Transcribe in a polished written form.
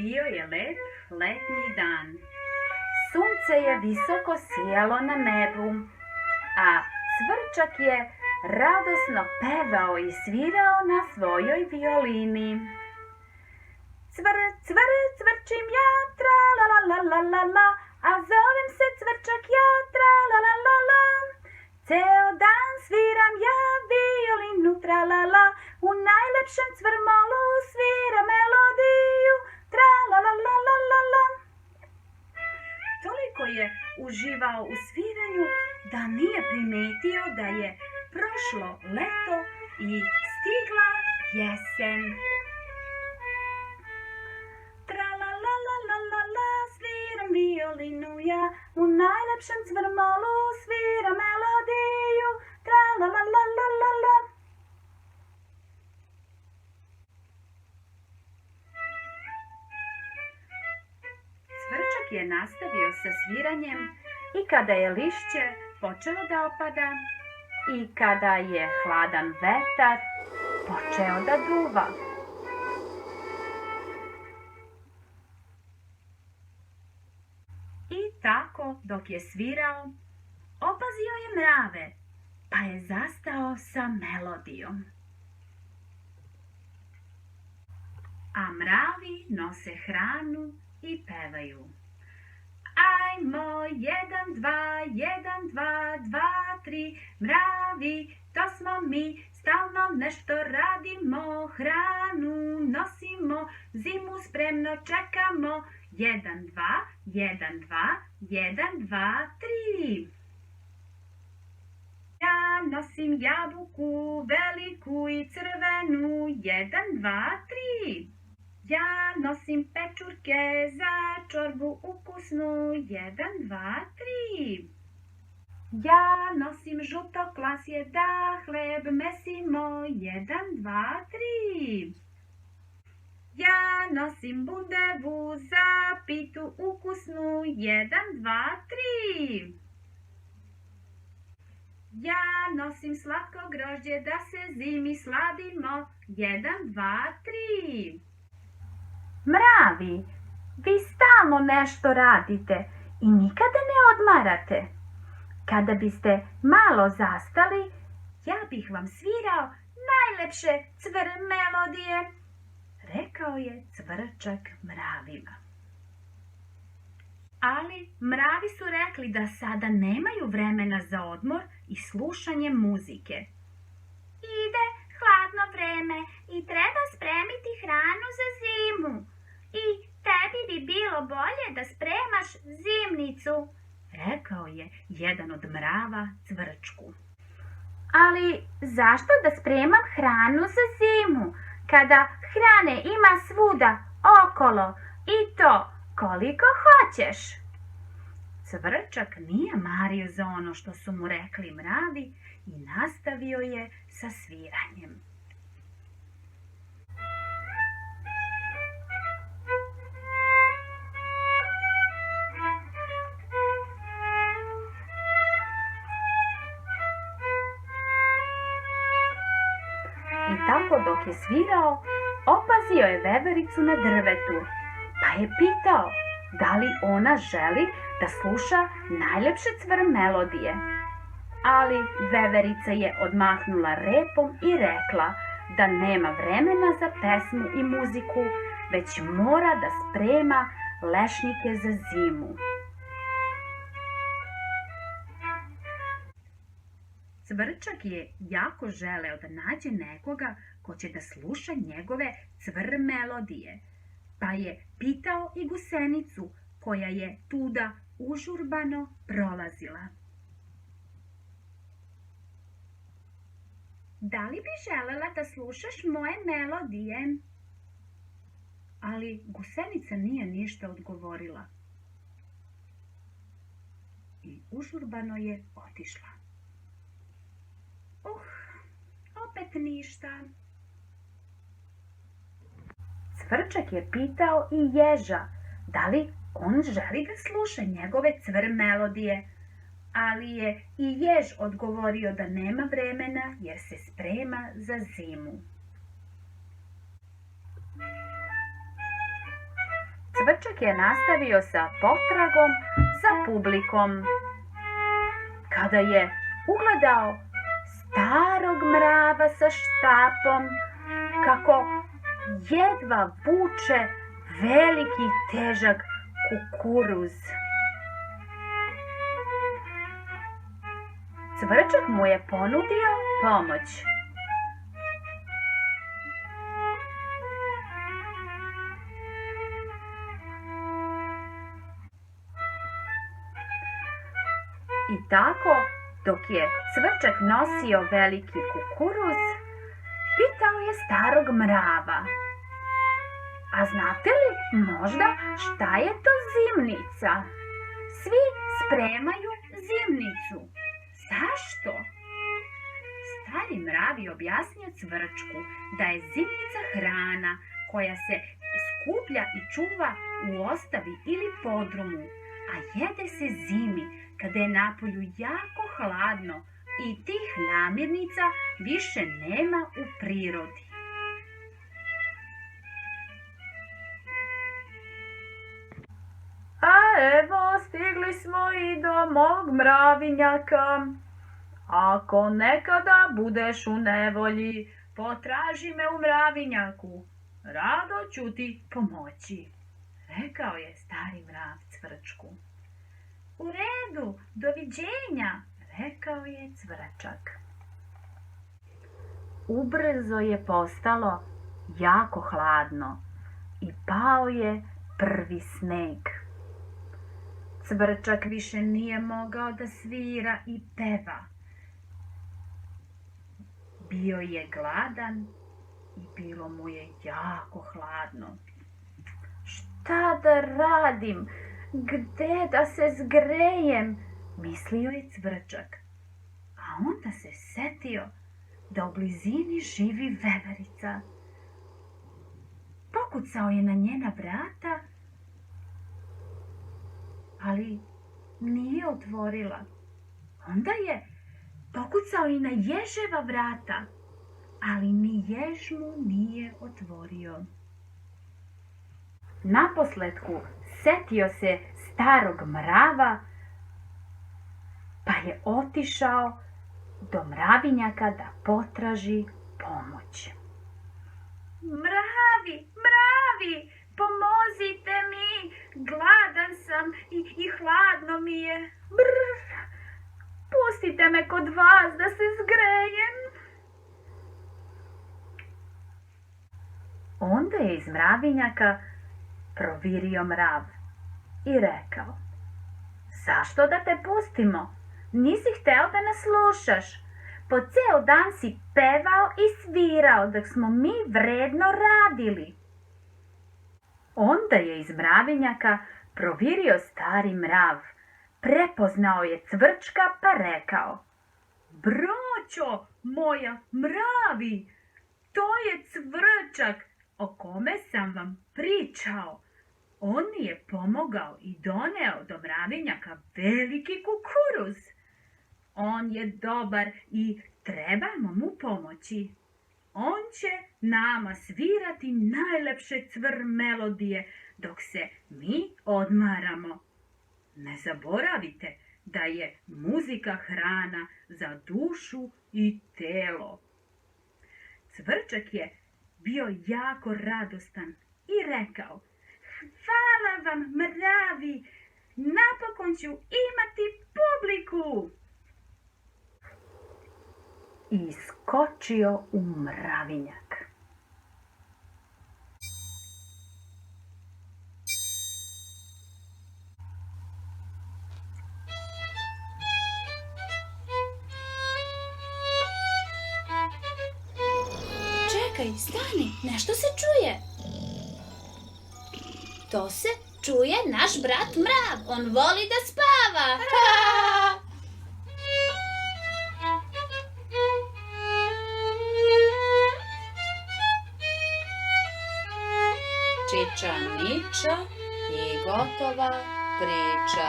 Bio je lep letnji dan. Sunce je visoko sijalo na nebu, a cvrčak je radosno pevao i svirao na svojoj violini. Cvr, cvr, cvrčim ja, tra la la la la la la, a zovem se cvrčak ja, tra la la la la. Ceo dan sviram ja violinu, tra la la, u najlepšem cvrmolu svira melodiju, tra la la la la la la. Toliko je uživao u sviranju da nije primetio da je prošlo leto i stigla jesen. Tra la la la la la la, sviram violinu ja, u najlepšem cvrmolu svira melodiju, tra la la la la la la. Cvrčak je nastavio sa sviranjem i kada je lišće počelo da opada i kada je hladan vetar počeo da duva. I tako dok je svirao, opazio je mrave, pa je zastao sa melodijom. A mravi nose hranu i pevaju. Ajmo, 1, 2, 1, 2, 2, 3, mravi, to smo mi, stalno nešto radimo, hranu nosimo, zimu spremno čekamo, 1, 2, 1, 2, 1, 2, 3. Ja nosim jabuku veliku i crvenu, 1, 2, 3. Ja nosim pečurke za čorbu ukusnu, 1, 2, 3. Ja nosim žuto klasje da hleb mesimo, 1, 2, 3. Ja nosim bundevu za pitu ukusnu, 1, 2, 3. Ja nosim slatko grožđe da se zimi sladimo, 1, 2, 3. Mravi, vi stalno nešto radite i nikada ne odmarate. Kada biste malo zastali, ja bih vam svirao najlepše cvr melodije, rekao je cvrčak mravima. Ali mravi su rekli da sada nemaju vremena za odmor i slušanje muzike. Ide hladno vreme i treba spremiti hranu za zimu. I tebi bi bilo bolje da spremaš zimnicu, rekao je jedan od mrava cvrčku. Ali zašto da spremam hranu za zimu, kada hrane ima svuda okolo i to koliko hoćeš? Cvrčak nije mario za ono što su mu rekli mravi i nastavio je sa sviranjem. I tako dok je svirao, opazio je vevericu na drvetu, pa je pitao da li ona želi da sluša najlepše cvr melodije. Ali veverica je odmahnula repom i rekla da nema vremena za pesmu i muziku, već mora da sprema lešnike za zimu. Cvrčak je jako želeo da nađe nekoga ko će da sluša njegove cvr melodije, pa je pitao i gusenicu koja je tuda užurbano prolazila. Da li bi želela da slušaš moje melodije? Ali gusenica nije ništa odgovorila. I užurbano je otišla. Opet ništa. Cvrčak je pitao i ježa da li on želi da sluša njegove cvr melodije, ali je i jež odgovorio da nema vremena jer se sprema za zimu. Cvrčak je nastavio sa potragom za publikom. Kada je ugledao starog mrava sa štapom, kako jedva vuče veliki težak kukuruz. Cvrčak mu je ponudio pomoć. I tako, dok je Cvrčak nosio veliki kukuruz, pitao je starog mrava: a znate li možda šta je to zimnica? Svi spremaju zimnicu. Zašto? Stari mrav je objasnio Cvrčku da je zimnica hrana koja se skuplja i čuva u ostavi ili podrumu, a jede se zimi kada je napolju jako hladno i tih namirnica više nema u prirodi. A evo, stigli smo i do mog mravinjaka. Ako nekada budeš u nevolji, potraži me u mravinjaku. Rado ću ti pomoći, rekao je stari mrav Cvrčku. U redu, doviđenja, rekao je Cvrčak. Ubrzo je postalo jako hladno i pao je prvi sneg. Cvrčak više nije mogao da svira i peva. Bio je gladan i bilo mu je jako hladno. Šta da radim? Gde da se zgrejem? Mislio je Cvrčak. A onda se setio da u blizini živi veverica. Pokucao je na njena vrata, ali nije otvorila. Onda je pokucao i na ježeva vrata, ali ni jež mu nije otvorio. Naposletku setio se starog mrava, pa je otišao do mravinjaka da potraži pomoć. Mravi, mravi, pomozite mi, gladan sam i hladno mi je. Brr, pustite me kod vas da se zgrejem. Onda je iz mravinjaka provirio mrav i rekao: zašto da te pustimo? Nisi hteo da nas slušaš. Po ceo dan si pevao i svirao dok smo mi vredno radili. Onda je iz mravinjaka provirio stari mrav. Prepoznao je Cvrčka pa rekao: braćo moja mravi, to je Cvrčak o kome sam vam pričao. On mi je pomogao i doneo do mravinjaka veliki kukuruz. On je dobar i trebamo mu pomoći. On će nama svirati najlepše cvr melodije dok se mi odmaramo. Ne zaboravite da je muzika hrana za dušu i telo. Cvrčak je bio jako radostan i rekao: hvala vam, mravi, napokon ću imati publiku. I iskočio u mravinjak. Čekaj, stani, nešto se čuje. To se čuje naš brat mrav, on voli da spava. Čiča miča i gotova priča.